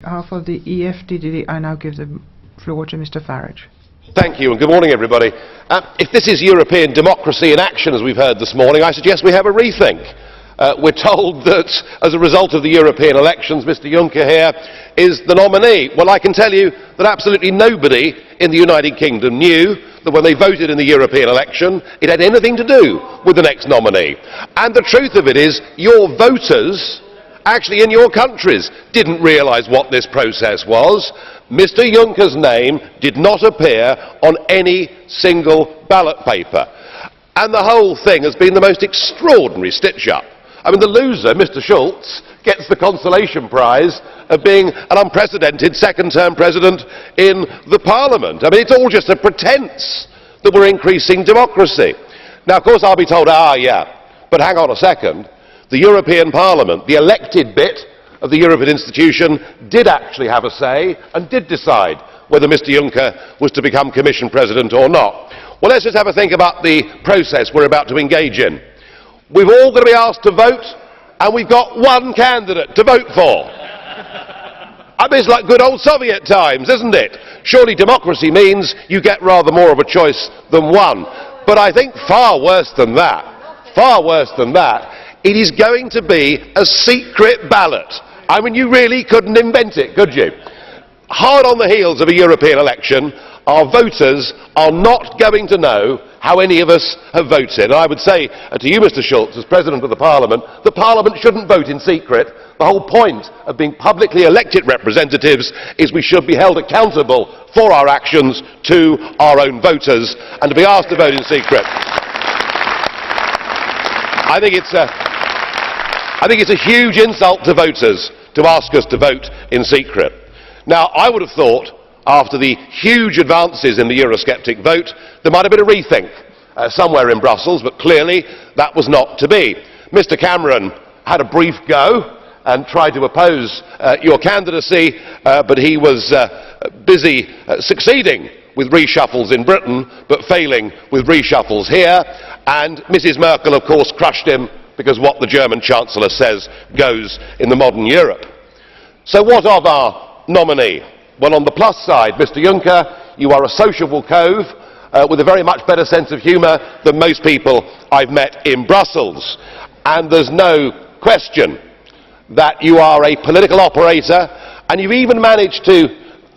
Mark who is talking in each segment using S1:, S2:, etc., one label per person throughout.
S1: On behalf of the EFDD, I now give the floor to Mr. Farage.
S2: Thank you, and good morning, everybody. If this is European democracy in action, as we've heard this morning, I suggest we have a rethink. We're told that, as a result of the European elections, Mr. Juncker here is the nominee. Well, I can tell you that absolutely nobody in the United Kingdom knew that when they voted in the European election, it had anything to do with the next nominee. And the truth of it is, your voters, actually in your countries, didn't realise what this process was. Mr. Juncker's name did not appear on any single ballot paper. And the whole thing has been the most extraordinary stitch-up. I mean, the loser, Mr. Schulz, gets the consolation prize of being an unprecedented second-term president in the Parliament. I mean, it's all just a pretence that we're increasing democracy. Now, of course, I'll be told, but hang on a second. The European Parliament, the elected bit of the European institution, did actually have a say and did decide whether Mr. Juncker was to become Commission President or not. Well, let's just have a think about the process we're about to engage in. We've all got to be asked to vote, and we've got one candidate to vote for. I mean, it's like good old Soviet times, isn't it? Surely democracy means you get rather more of a choice than one. But I think far worse than that, it is going to be a secret ballot. I mean, you really couldn't invent it, could you? Hard on the heels of a European election, our voters are not going to know how any of us have voted. And I would say to you, Mr. Schulz, as President of the Parliament shouldn't vote in secret. The whole point of being publicly elected representatives is we should be held accountable for our actions to our own voters, and to be asked to vote in secret, I think it's a huge insult to voters to ask us to vote in secret. Now, I would have thought, after the huge advances in the Eurosceptic vote, there might have been a rethink somewhere in Brussels, but clearly that was not to be. Mr. Cameron had a brief go and tried to oppose your candidacy, but he was busy succeeding with reshuffles in Britain, but failing with reshuffles here. And Mrs. Merkel, of course, crushed him, because what the German Chancellor says goes in the modern Europe. So what of our nominee? Well, on the plus side, Mr. Juncker, you are a sociable cove with a very much better sense of humour than most people I've met in Brussels. And there's no question that you are a political operator, and you've even managed to,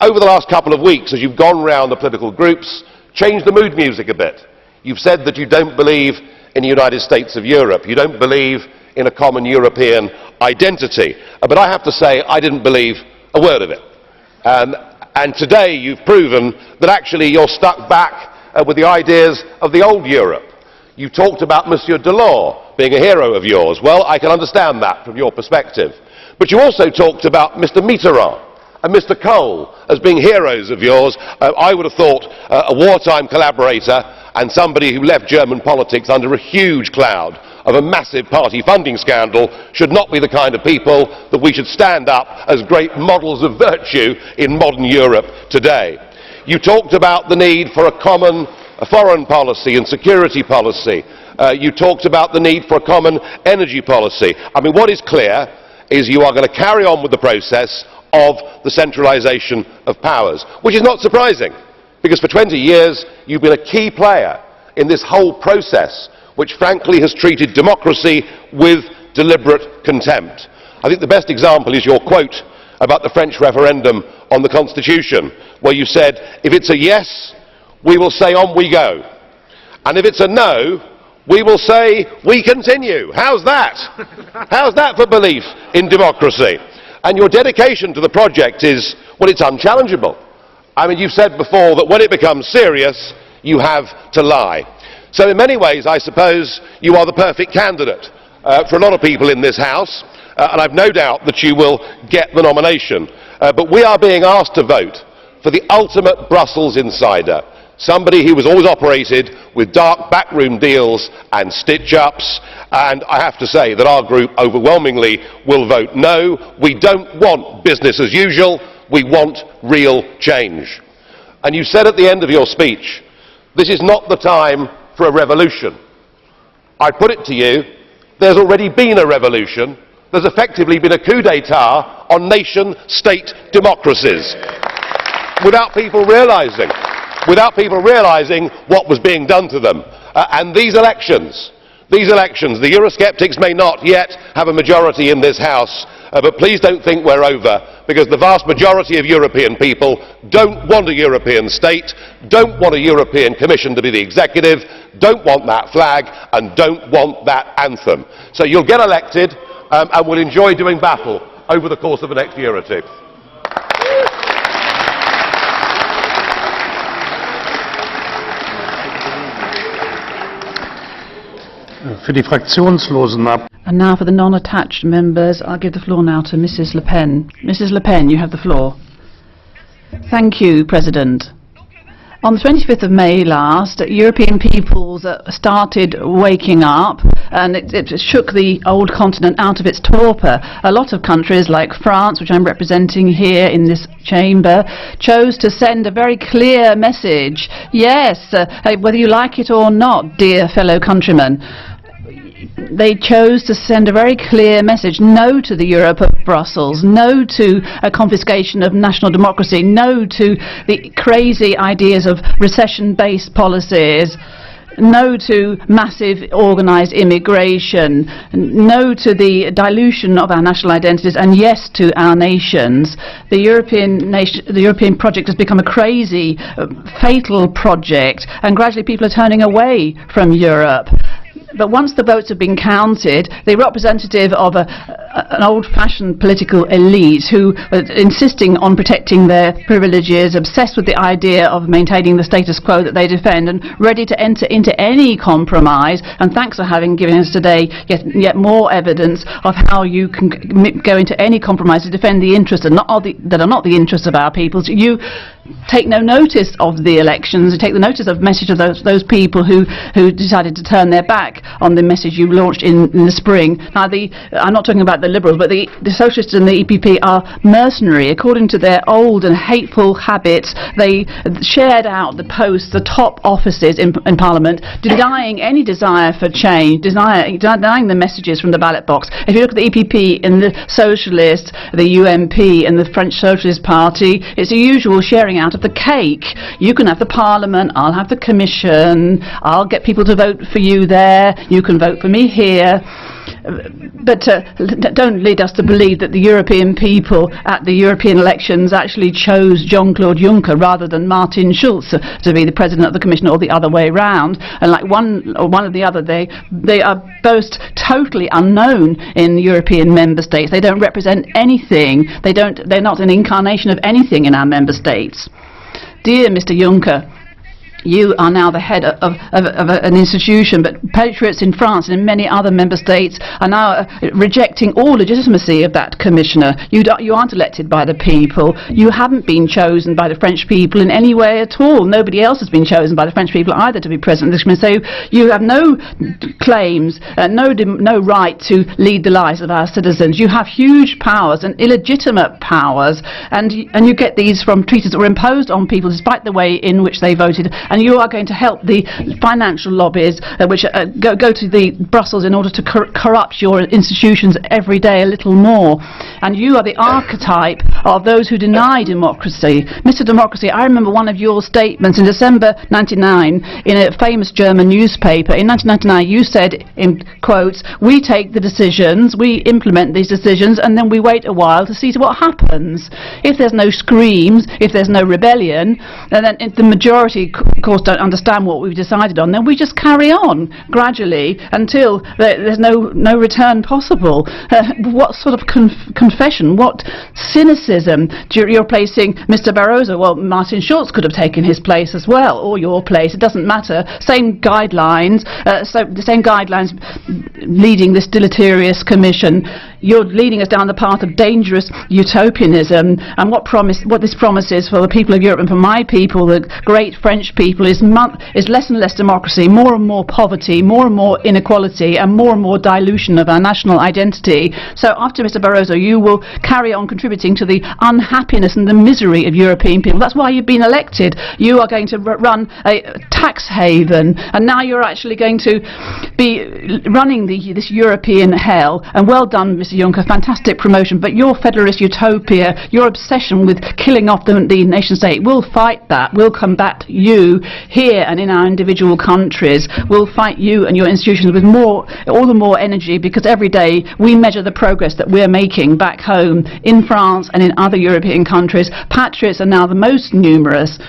S2: over the last couple of weeks, as you've gone round the political groups, change the mood music a bit. You've said that you don't believe in the United States of Europe. You don't believe in a common European identity. But I have to say, I didn't believe a word of it. And today you've proven that actually you're stuck back with the ideas of the old Europe. You talked about Monsieur Delors being a hero of yours. Well, I can understand that from your perspective. But you also talked about Mr. Mitterrand and Mr. Kohl as being heroes of yours. I would have thought a wartime collaborator and somebody who left German politics under a huge cloud of a massive party funding scandal should not be the kind of people that we should stand up as great models of virtue in modern Europe today. You talked about the need for a common foreign policy and security policy. You talked about the need for a common energy policy. I mean, what is clear is you are going to carry on with the process of the centralisation of powers, which is not surprising, because for 20 years you've been a key player in this whole process, which frankly has treated democracy with deliberate contempt. I think the best example is your quote about the French referendum on the Constitution, where you said, if it's a yes, we will say on we go, and if it's a no, we will say we continue. How's that? How's that for belief in democracy? And your dedication to the project is, well, it's unchallengeable. I mean, you've said before that when it becomes serious, you have to lie. So in many ways, I suppose, you are the perfect candidate for a lot of people in this House, and I've no doubt that you will get the nomination. But we are being asked to vote for the ultimate Brussels insider, somebody who has always operated with dark backroom deals and stitch-ups, and I have to say that our group overwhelmingly will vote no. We don't want business as usual, we want real change. And you said at the end of your speech, this is not the time for a revolution. I put it to you, there's already been a revolution, there's effectively been a coup d'etat on nation-state democracies without people realising what was being done to them. And these elections, the Eurosceptics may not yet have a majority in this House, but please don't think we're over, because the vast majority of European people don't want a European state, don't want a European Commission to be the executive, don't want that flag and don't want that anthem. So you'll get elected and we'll enjoy doing battle over the course of the next year or two.
S3: Für die Fraktionslosen ab.
S4: And now for the non-attached members, I'll give the floor now to Mrs. Le Pen. Mrs. Le Pen, you have the floor. Thank you, President. On the 25th of May last, European peoples started waking up, and it shook the old continent out of its torpor. A lot of countries like France, which I'm representing here in this chamber, chose to send a very clear message. Yes, whether you like it or not, dear fellow countrymen, they chose to send a very clear message: no to the Europe of Brussels, no to a confiscation of national democracy, no to the crazy ideas of recession-based policies, no to massive organised immigration, no to the dilution of our national identities, and yes to our nations. The European project has become a crazy, fatal project, and gradually people are turning away from Europe. But once the votes have been counted, the representative of an old-fashioned political elite who are insisting on protecting their privileges, obsessed with the idea of maintaining the status quo that they defend, and ready to enter into any compromise, and thanks for having given us today yet more evidence of how you can go into any compromise to defend the interests that are not the interests of our peoples. You take no notice of the elections, you take the notice of the message of those people who decided to turn their back on the message you launched in the spring. Now, I'm not talking about the Liberals, but the Socialists and the EPP are mercenary. According to their old and hateful habits, they shared out the posts, the top offices in Parliament, denying any desire for change, denying the messages from the ballot box. If you look at the EPP and the Socialists, the UMP and the French Socialist Party, it's the usual sharing out of the cake. You can have the Parliament, I'll have the Commission, I'll get people to vote for you there, you can vote for me here. But don't lead us to believe that the European people at the European elections actually chose Jean-Claude Juncker rather than Martin Schulz to be the President of the Commission, or the other way round. And like one or the other, they are both totally unknown in European member states. They don't represent anything. They're not an incarnation of anything in our member states. Dear Mr. Juncker, you are now the head of an institution, but patriots in France and in many other member states are now rejecting all legitimacy of that commissioner. You aren't elected by the people. You haven't been chosen by the French people in any way at all. Nobody else has been chosen by the French people either to be president of this commission. So you have no claims, no right to lead the lives of our citizens. You have huge powers and illegitimate powers, and you get these from treaties that were imposed on people despite the way in which they voted. And you are going to help the financial lobbies which go to the Brussels in order to corrupt your institutions every day a little more. And you are the archetype of those who deny democracy. Mr. Democracy, I remember one of your statements in December 1999 in a famous German newspaper. In 1999 you said, in quotes, "We take the decisions, we implement these decisions, and then we wait a while to see what happens. If there's no screams, if there's no rebellion, and then if the majority of course don't understand what we've decided on, then we just carry on gradually until there's no return possible." What sort of confession, what cynicism you're placing Mr. Barroso? Well, Martin Schulz could have taken his place as well, or your place, it doesn't matter. Same guidelines, so the same guidelines leading this deleterious commission. You're leading us down the path of dangerous utopianism, and what this promises for the people of Europe and for my people, the great French people, people is less and less democracy, more and more poverty, more and more inequality, and more dilution of our national identity. So after Mr Barroso, you will carry on contributing to the unhappiness and the misery of European people. That's why you've been elected. You are going to run a tax haven, and now you're actually going to be running this European hell. And well done, Mr Juncker, fantastic promotion. But your federalist utopia, your obsession with killing off the nation state, we'll fight that. We'll combat you here and in our individual countries. We'll fight you and your institutions with all the more energy, because every day we measure the progress that we're making back home in France and in other European countries. Patriots are now the most numerous.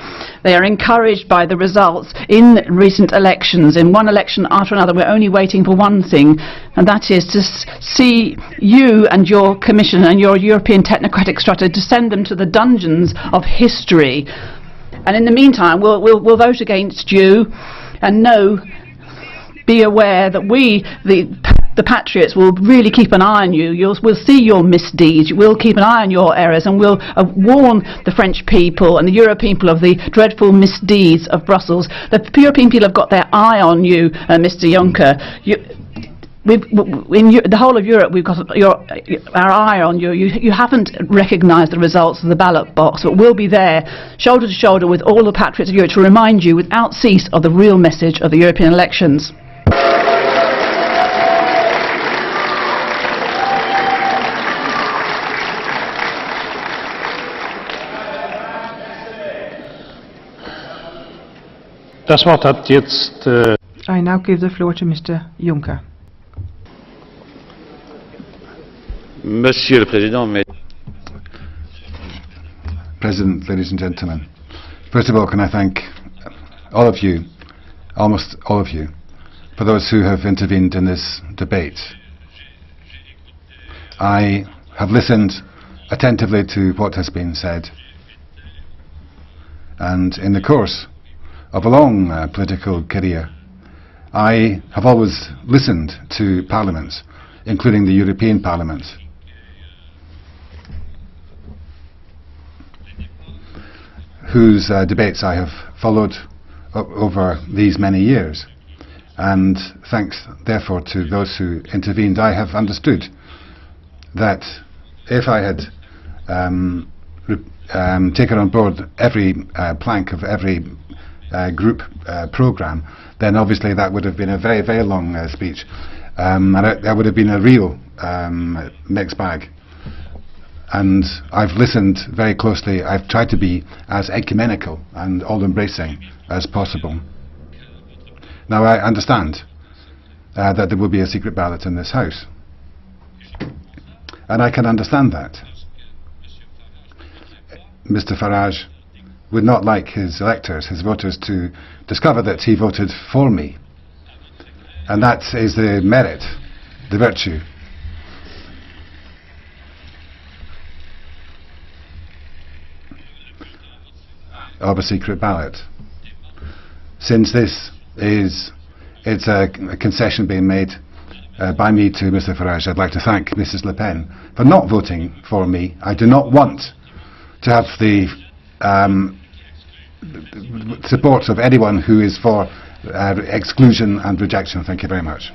S4: They are encouraged by the results in recent elections. In one election after another, we're only waiting for one thing, and that is to see you and your Commission and your European technocratic structure to send them to the dungeons of history. And in the meantime, we'll vote against you, and be aware that we, the patriots, will really keep an eye on you. We'll see your misdeeds. We'll keep an eye on your errors, and we'll warn the French people and the European people of the dreadful misdeeds of Brussels. The European people have got their eye on you, Mr Juncker. In the whole of Europe, we've got our eye on you. You haven't recognised the results of the ballot box, but we'll be there, shoulder to shoulder with all the patriots of Europe, to remind you without cease of the real message of the European elections.
S3: Das Wort hat jetzt
S1: I now give the floor to Mr Juncker.
S5: Monsieur le Président,
S6: President, ladies and gentlemen, first of all, can I thank all of you, almost all of you, for those who have intervened in this debate. I have listened attentively to what has been said, and in the course of a long political career, I have always listened to parliaments, including the European Parliament, whose debates I have followed over these many years. And thanks therefore to those who intervened, I have understood that if I had taken on board every plank of every group programme, then obviously that would have been a very, very long speech, and that would have been a real mixed bag. And I've listened very closely. I've tried to be as ecumenical and all-embracing as possible. Now I understand that there will be a secret ballot in this House, and I can understand that. Mr Farage would not like his electors, his voters, to discover that he voted for me. And that is the merit, the virtue of a secret ballot. Since it's a concession being made by me to Mr Farage, I'd like to thank Mrs Le Pen for not voting for me. I do not want to have the support of anyone who is for exclusion and rejection. Thank you very much.